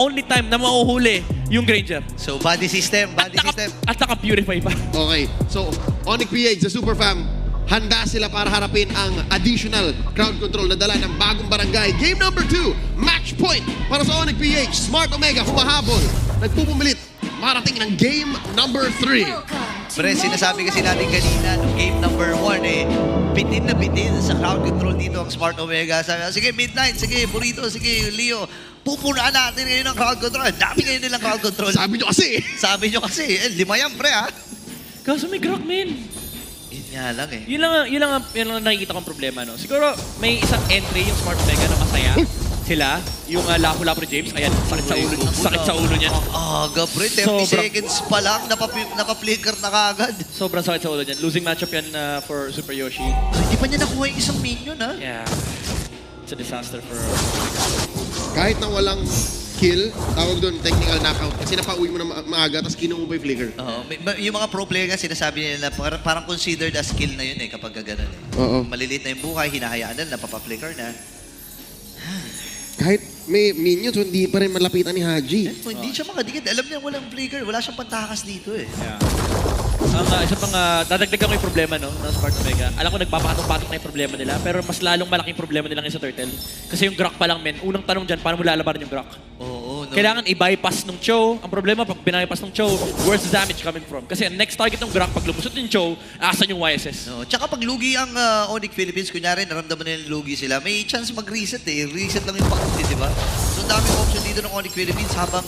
only time na mauhuli yung Granger. So, body system, body system. At naka-purify pa. Okay, so Onyx PH, the Super Fam, handa sila para harapin ang additional crowd control na dala ng bagong barangay. Game number 2, match point para sa Onyx PH. Smart Omega humahabol, nagpupumilit, marating ng game number 3. Pre, sinasabi kasi natin kanina, nung game number 1 bitin na bitin sa crowd control dito ang Smart Omega. Sabi, sige, Midnight, sige, Burrito, sige, Leo, pupunaan natin ngayon ng crowd control. Dami ngayon nilang crowd control. Sabi nyo kasi. Sabi nyo kasi, lima yan, pre, ha? Kaso may Grok, men. Yun nga lang, eh. Yun lang ang nakikita kong problema, no? Siguro, may isang entry yung Smart Omega na masaya. Sila, yung lapu-lapu ni James, ayan, sakit sa ulo niya. Aga, pre, 30 Sobrang- seconds pa lang, napaplinker na kagad. Sobrang sakit sa ulo niyan. Losing matchup yan for Super Yoshi. Hindi pa niya nakuha yung isang minion, ha? Yeah. It's a disaster for... Kahit na walang kill, tawag doon technical knockout. Kasi napauwi mo na maaga, tapos kinuha mo pa yung flicker. Oo. Yung mga pro player nga, sinasabi nila na parang considered as skill na yun kapag gano'n eh. Oo. Maliliit na yung buhay, hinahayaan nila, napapa-flicker na. Kahit may minions, hindi pa rin malapitan ni Haji. Kung hindi siya makadikit, alam niya walang flicker, wala siyang pantakas dito eh. Yeah. Ang isa pang dadagdagan ko yung problema no, ng Smart Omega. Alam ko nagpapatok-patok na yung problema nila, pero mas lalong malaking problema nila ngayon sa Turtle. Kasi yung Grok pa lang, men. Unang tanong dyan, paano mo lalabanan yung Grok? Oo, no. Kailangan i-bypass ng Cho. Ang problema, pag binabypass ng Cho, where's the damage coming from? Kasi ang next target ng Grok, pag lumusot yung Cho, asan yung YSS? No. Tsaka pag lugi ang Onyx Philippines, kunyari, naramdaman nila lugi sila, may chance mag-reset eh. Reset lang yung pakuti, di ba? So, ang daming option dito ng Onyx Philippines habang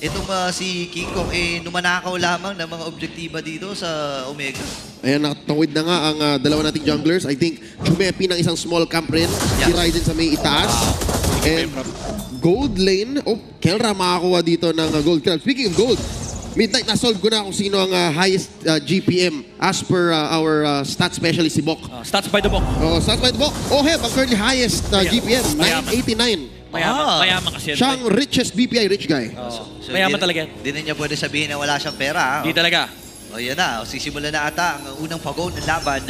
itong si King Kong numanakaw lamang ng mga objektiba dito sa Omega. Ayan, nakatawid na nga ang dalawa nating junglers. I think Chumepi ng isang small camp rin. Si Yeah. Ryzen sa may itaas. And gold lane. Oh, Kelra makakuha dito ng gold crab. Speaking of gold, Midnight, na-solve ko na kung sino ang highest GPM as per our stat specialist si Bok. Stats by the book. Oh, stat by the Bok. Oh, Heb, ang currently highest GPM, Mayaman. 989. Mayaman kasi yan. Siya ang richest BPI rich guy. So, Mayaman di- talaga yan. Di na niya pwede sabihin na wala siyang pera. Ha? Hindi talaga. O yan na, sisimula na ata ang unang pag-go ng laban.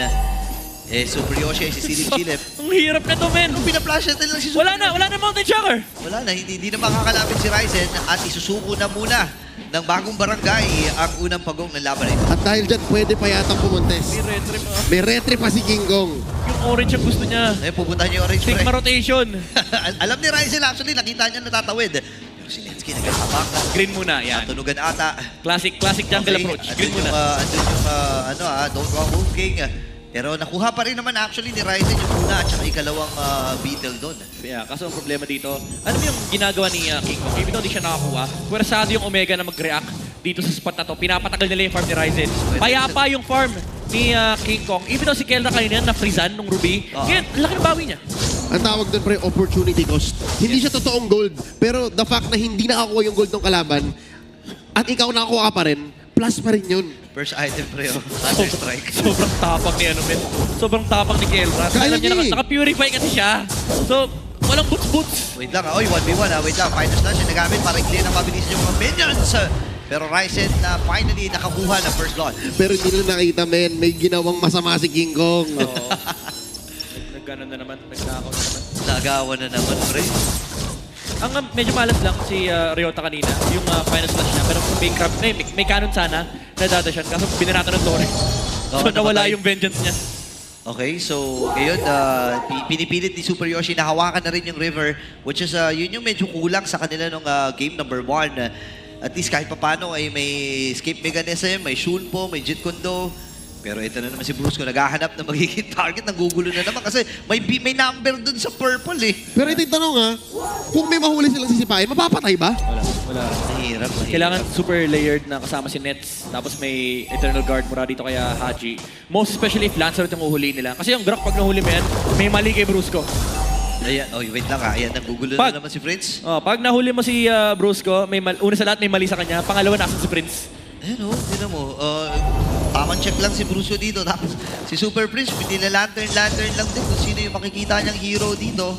Super Yoshi ay si Silip Silip. Ang hirap na to, men. Nung pinaplasha nila si Super Wala na Mountain Shocker. Wala na, hindi na makakalapit si Ryzen at isusuko na muna ng bagong barangay ang unang pagong ng laban ito. At dahil dyan, pwede pa yatang pumuntes. May retry pa. May retry pa si King Kong. Yung orange ang gusto niya. Ngayon, pupunta niyo yung orange pre. Sigma rotation. Alam ni Ryzen actually, nakita niya natatawid. Pero si Lensky nagkakabak. Green muna, yan. Tunugan ata. Classic jungle approach. Green muna. Andun yung, don't go Wolf King. Pero nakuha pa rin naman actually ni Ryzen yung una at saka ikalawang beetle doon. Yeah, kaso ang problema dito, ano mo yung ginagawa ni King Kong? Even though di siya nakakuha, pwerasado yung Omega na mag-react dito sa spot na to. Pinapatagal nila yung farm ni Ryzen. Payapa yung farm ni King Kong. Even though si Kelra kanina na-freezan nung Ruby, kaya laki ng bawi niya. Ang tawag doon pre, opportunity cost. Hindi siya totoong gold, pero the fact na hindi nakakuha yung gold ng kalaban at ikaw nakakuha ka pa rin, plus pa rin yun. First item pre, Thunder Strike. Sobrang tapang ni ano, men. Sobrang tapang ni Kelra. Kaya Alam niya, niya eh. naka-purify kasi siya. So, walang boots-boots. Wait lang, oy, 1v1 wait lang. Final slash yung nagamit para i-clear ng mabilis yung mga minions. Pero Ryzen na finally nakakuha ng first blood. Pero hindi nila nakita, men, may ginawang masama si King Kong. Oo. Nagganon na naman. Nagnakaw na naman. Nagawa na naman pre. Ang medyo malas lang si Ryota kanina, yung final slash niya. Pero may crab, may cannon sana na dadashan. Kaso binarata ng Torre. So nawala namatay. yung vengeance niya. Okay, so ngayon, pinipilit ni Super Yoshi na hawakan na rin yung river, which is yun yung medyo kulang sa kanila nung game number 1. At least kahit papano ay may escape mechanism, may Shunpo, may Jeet Kundo. Pero ito na naman si Brusco, naghahanap na magiging target, nagugulo na naman kasi may number dun sa purple eh. Pero ito yung tanong ha, kung may mahuli silang sisipain, mapapatay ba? Wala. Mahirap. Kailangan super layered na kasama si Nets. Tapos may Eternal Guard mura dito kaya Haji. Most especially if Lancer yung uhuli nila. Kasi yung Grok pag nahuli mo yan, may mali kay Brusco. Ayan, wait lang ha. Ayan, nagugulo Pag- na naman si Fritz. Pag nahuli mo si Brusco, una sa lahat may mali sa kanya. Pangalawa, nasan si Prince. Ayan o, tinan mo. Tamang check lang si Brusco dito. Tapos si Super Prince, pinila lantern lang din kung sino yung makikita niyang hero dito.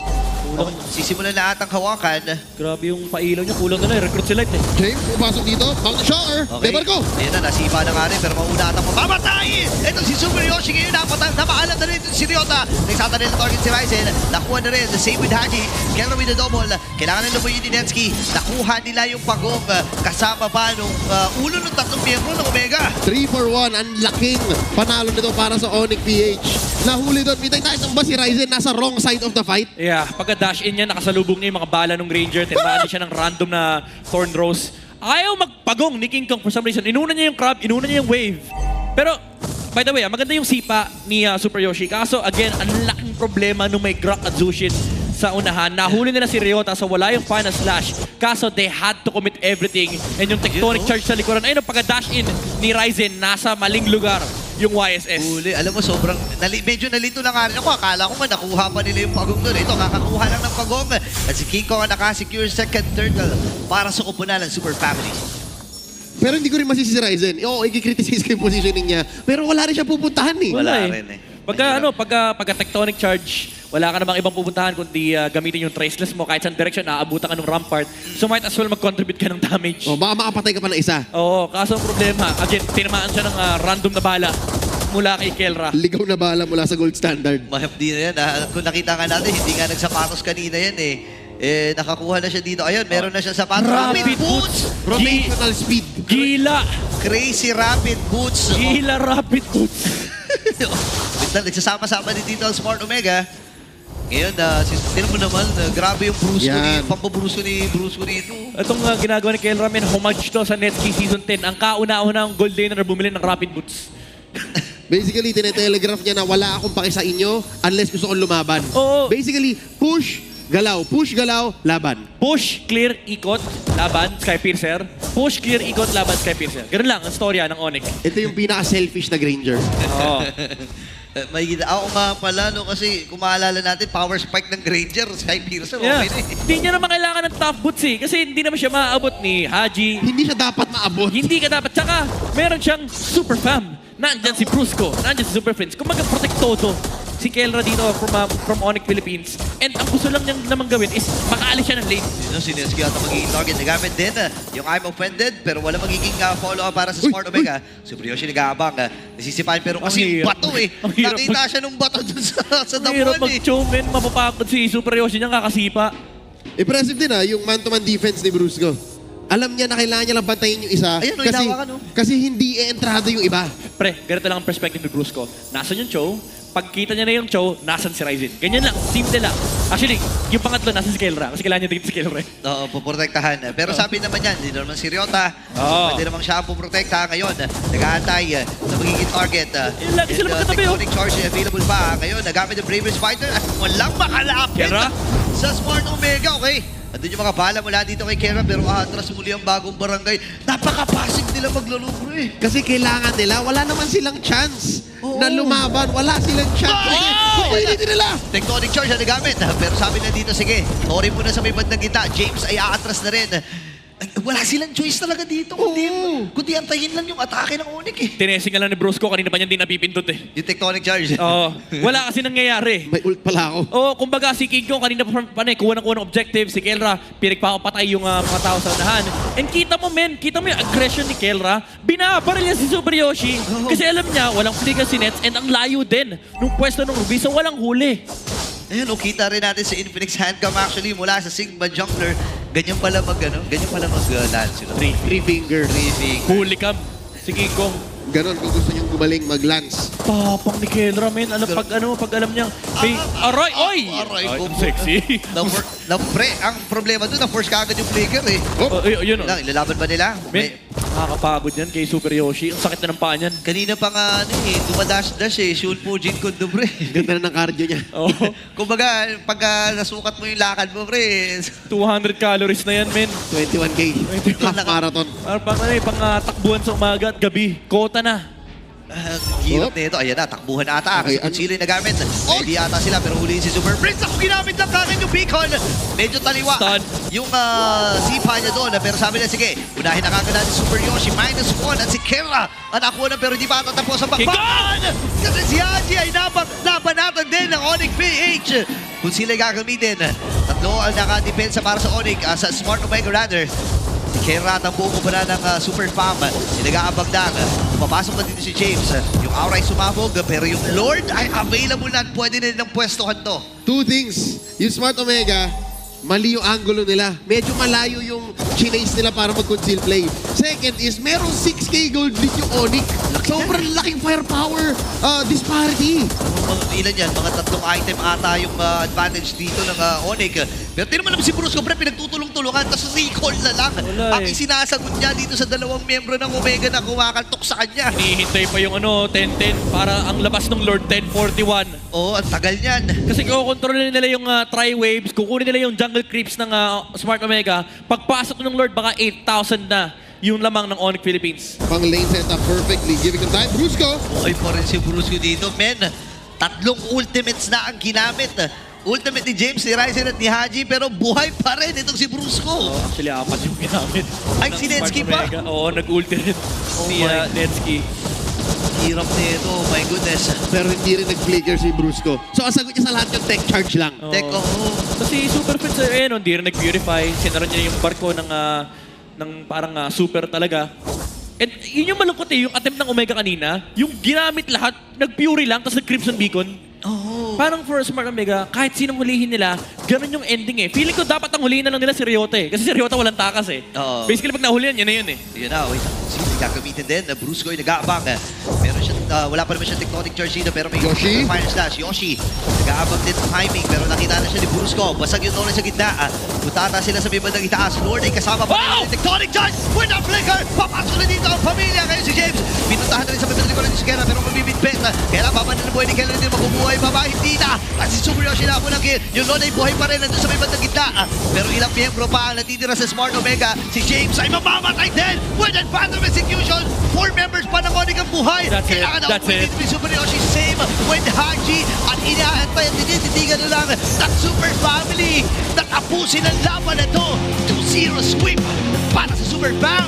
Kulang. Sisimulan na atang hawakan. Grabe yung pailaw niya. Kulang na lang. Recruit sila eh. James, pupasok dito. Fountain shower. Debarko. Ayun na, nasipa na nga rin, pero mauna atang mamamatay! Ito si Super Yoshi ngayon, napaalam na rin ito si Ryota. Nagsata rin ang target si Ryzen. Nakuha na rin, the same with Haji. Kaya with the double. Kailangan ng lumayo ni Netsky. Nakuha nila yung pagong kasama pa nung ulo ng tatlong miyembro ng Omega. 3 for 1. Ang laking panalo nito para sa Onyx PH. Nahuli doon. Mitay tayo ba si Ryzen nasa wrong side of the fight? Yeah, pagka-dash in niya, nakasalubong niya yung mga bala ng Ranger. Tinmaan siya ng random na Thorn Rose. Ayaw magpagong ni King Kong for some reason. Inuna niya yung crab, inuna niya yung wave. Pero, by the way, maganda yung sipa ni Super Yoshi. Kaso, again, ang laking problema nung may Grok at Zushin sa unahan. Nahuli nila si Ryota so wala yung final slash. Kaso, they had to commit everything. And yung tectonic charge sa likuran, ayun, pagka-dash in ni Ryzen, nasa maling lugar yung YSS. Uli, alam mo, sobrang, medyo nalito na nga rin ako. Akala ko nga, nakuha pa nila yung pagong doon. Ito, kakakuha lang ng pagong. At si King Kong ang nakasecure second turtle para sa kupunan ng Super Family. Pero hindi ko rin masisi si Ryzen. Oo, i-criticize ko yung positioning niya. Pero wala rin siya pupuntahan eh. Wala Wala rin eh. Pagka tectonic charge, wala ka namang ibang pupuntahan kundi gamitin yung traceless mo kahit saan direction, aabutan ka ng rampart. So might as well mag-contribute ka ng damage. O, baka makapatay ka pa ng isa. Oo, kaso ang problema, again, tinamaan siya ng random na bala mula kay Kelra. Ligaw na bala mula sa gold standard. Mahapdi na yan. Kung nakita nga natin, hindi nga nagsapatos kanina yan eh. Nakakuha na siya dito. Ayun, meron na siya sapatos. Rapid Boots! Rotational speed. Gila! Crazy Rapid Boots. Gila Rapid Boots! Wait lang, nagsasama-sama din dito ang Smart Omega. Ngayon, tinan mo naman, grabe yung Bruce Yan. pampabruso ni Bruce rito. Itong ginagawa ni Kelra, men, homage to sa Netsky Season 10. Ang kauna-unang gold laner na bumili ng Rapid Boots. Basically, tinetelegraph niya na wala akong paki sa inyo unless gusto kong lumaban. Oo. Basically, push, galaw, laban. Push, clear, ikot, laban, Skypiercer. Push, clear, ikot, laban, Skypiercer. Ganun lang ang storya ng Onyx. Ito yung pinaka-selfish na Granger. Oo. May ako nga pala, no, kasi kung maalala natin, power spike ng Granger, Sky Pierce, Yeah. okay na eh. Hindi niya naman kailangan ng tough boots eh. Kasi hindi naman siya maaabot ni Haji. Hindi siya dapat maabot. Hindi ka dapat. Tsaka, meron siyang super fam. Nandyan si Brusco. Nandyan si Super Friends. Kung mag-protect todo si Kelra dito from Onyx Philippines. And ang gusto lang niyang naman gawin is makaalis siya ng lane. Si Netsky ata magiging target. Nagamit din yung I'm offended, pero wala magiging follow-up para sa Smart Omega. Super Yoshi nag-aabang. Nasisipahin, pero kasi Ang hirap. bato eh. Ang hirap Nakita siya nung bato dun sa Ang hirap damuhan eh. mag-chomen. Mapapagod si Super Yoshi niya kakasipa. Impressive din yung man-to-man defense ni Brusco. Alam niya na kailangan niya lang bantayin yung isa. Ayun, kasi, hinawakan, no? kasi hindi entrado yung iba. Pre, ganito lang ang perspective ni Brusco. Nasaan yung Cho? Pagkita niya na yung Cho, nasan si Ryzen? Ganyan lang, simple lang. Actually, yung pangatlo, nasan si Kelra? Kasi kailangan niya tingin si Kelra. Oo, puprotektahan. Pero sabi naman yan, hindi naman si Ryota. Oo. Pwede naman siya ang puprotekta ngayon. Nag-aantay na magiging target. Yun, lagi sila magkatabi, oh. Tectonic charge available pa. Ngayon, nagamit yung Bravest Fighter at walang makalapit Kelra? sa Smart Omega. Okay. Andun yung mga bala mula dito kay Kelra, pero atras muli ang bagong barangay. Napaka-passive nila maglaro, bro eh. Kasi kailangan nila, wala naman silang chance Oo. na lumaban. Wala silang chance. Kasi kukulitin nila. Tectonic charge na nagamit. Pero sabi na dito, sige, sorry muna sa may bandang gitna. James ay aatras na rin. Ay, wala silang choice talaga dito. Kundi antayin lang yung atake ng Onyx eh. Tinesing nga lang ni Brusco, kanina pa niya hindi napipindot eh. Yung tectonic charge. Oo. Wala kasi nangyayari. May ult pala ako. Oo, kumbaga si King Kong kanina pa kuha ng objective. Si Kelra, pinagpapatay yung mga tao sa unahan. And kita mo yung aggression ni Kelra. Binabaril niya si Super Yoshi. Kasi alam niya, walang flicker si Nets and ang layo din nung pwesto ng Ruby. So walang huli. Ayun, kita rin natin sa Infinix Handcam actually mula sa Sigma Jungler. Ganyan pala mag-lance sila. Three finger. Huli kam. Si King Kong. Ganon kung gusto niyong gumaling mag-lance. Tapang ni Kelra, men. Pag alam niya, may, aray, oy! Aray, Ay, combo. sexy. Ang problema doon, na-force ka agad yung flicker eh. Oh, yun, oh. Lang, ilalaban ba nila? Men, nakakapagod yan kay Super Yoshi. Ang sakit na ng paa niyan. Kanina pa nga, dumadash-dash eh. Shul po, Jin Kondo, pre. Ganda na ng cardio niya. Oo. Kumbaga, pag nasukat mo yung lakad mo, pre. 200 calories na yan, men. 21K. Half marathon. Pang takbuhan sa umaga at gabi. Kota na. Hirap nito. Ayan na, takbuhan ata. Kasi Okay, kung sila yung nagamit, ready ata sila. Pero huliin si Super Prince. Ako ginamit lang kagad yung beacon. Medyo taliwa. Stun. Yung sipa niya doon. Pero sabi na, sige, unahin na kagad natin Super Yoshi. -1 at si Kera. Nakuha na pero di pa tatapos ang bakbakan. Kasi si Haji ay nabanatan din ng Onyx PH. Kung sila gagamitin, tatlo ang nakadepensa para sa Onyx. Sa Smart Omega rather. Si Kera at ang buong kumana ng Super Fam. Nag-aabag lang. Papasok na dito si James. Yung aura ay sumabog, pero yung Lord ay available na at pwede na nilang pwestohan to. Two things. Yung Smart Omega, mali yung angulo nila. Medyo malayo yung chinase nila para mag-conceal play. Second is, merong 6K gold lead yung Onyx. Sobrang laking firepower disparity. Ilan yan? Mga tatlong item ata yung advantage dito ng Onyx. Pero di naman si Brusco, pre, pinagtutulong-tulungan. Tapos recall na lang. Wala Ang eh. isinasagot niya dito sa dalawang membro ng Omega na kumakaltok sa kanya. Hinihintay pa yung 10-10 para ang labas ng Lord 10-41. Oo, ang tagal niyan. Kasi kukontrol nila yung tri-waves, kukunin nila yung jungle creeps ng Smart Omega. Pagpasok ng Lord, baka 8,000 na yung lamang ng Onyx Philippines. Pang lane setup perfectly. Giving them time. Brusco. Okay pa rin si Brusco dito. Men, tatlong ultimates na ang ginamit. Ultimate ni James, ni Ryzen at ni Haji, pero buhay pa rin itong si Brusco. Actually, 4 yung ginamit. Ay, ng si Smart Netsky pa? Omega. Oo, nag-ulti rin si my. Netsky. Hirap nito, oh my goodness. Pero hindi rin nag-flicker si Brusco. So, ang sagot niya sa lahat yung tech charge lang. Oo. Tek, Kasi Super Fits, hindi rin nag-purify. Sinara niya yung barko ng parang super talaga. And yun yung malungkot yung attempt ng Omega kanina, yung ginamit lahat, nag-puri lang, tapos nag-Crimson Beacon. Oo. Parang for Smart Omega, kahit sinong hulihin nila, ganun yung ending eh. Feeling ko dapat ang hulihin na lang nila si Ryota eh. Kasi si Ryota walang takas eh. Oo. Basically, pag nahulihan, yun na yun eh. Yun na, wait. Sino yung gagamitin din? Brusco ay nag-aabang. Meron siya, wala pa naman siya tectonic charge dito, pero may Yoshi? Fire Slash. Yoshi, nag-aabang din ng timing, pero nakita na siya ni Brusco. Basag yung Nolan sa gitna. Punta na sila sa may bandang itaas. Lord ay kasama pa Wow! rin yung tectonic charge with a flicker. Papasok na dito ang pamilya. Ngayon si James, pinuntahan na rin sa may bandang ni Kera, pero mabibigpet. Kaya babanda na buhay ni Kera din mabubuhay. Baba, hindi na. At si Super Yoshi na muna kill. Yung Lord ay buhay pa rin nandun sa may bandang gitna. Pero ilang miyembro pa ang natitira sa Smart Omega. Si James ay mamamatay din with that Phantom Execution. 4 members pa ng Onyx ang buhay. That's it. Kailangan na That's umuwi it. ni Super Yoshi. Same with Haji. At inaantay at tinititigan na lang that Super Family. Natapusin ang laban na to. 2-0 sweep para sa Super Fam.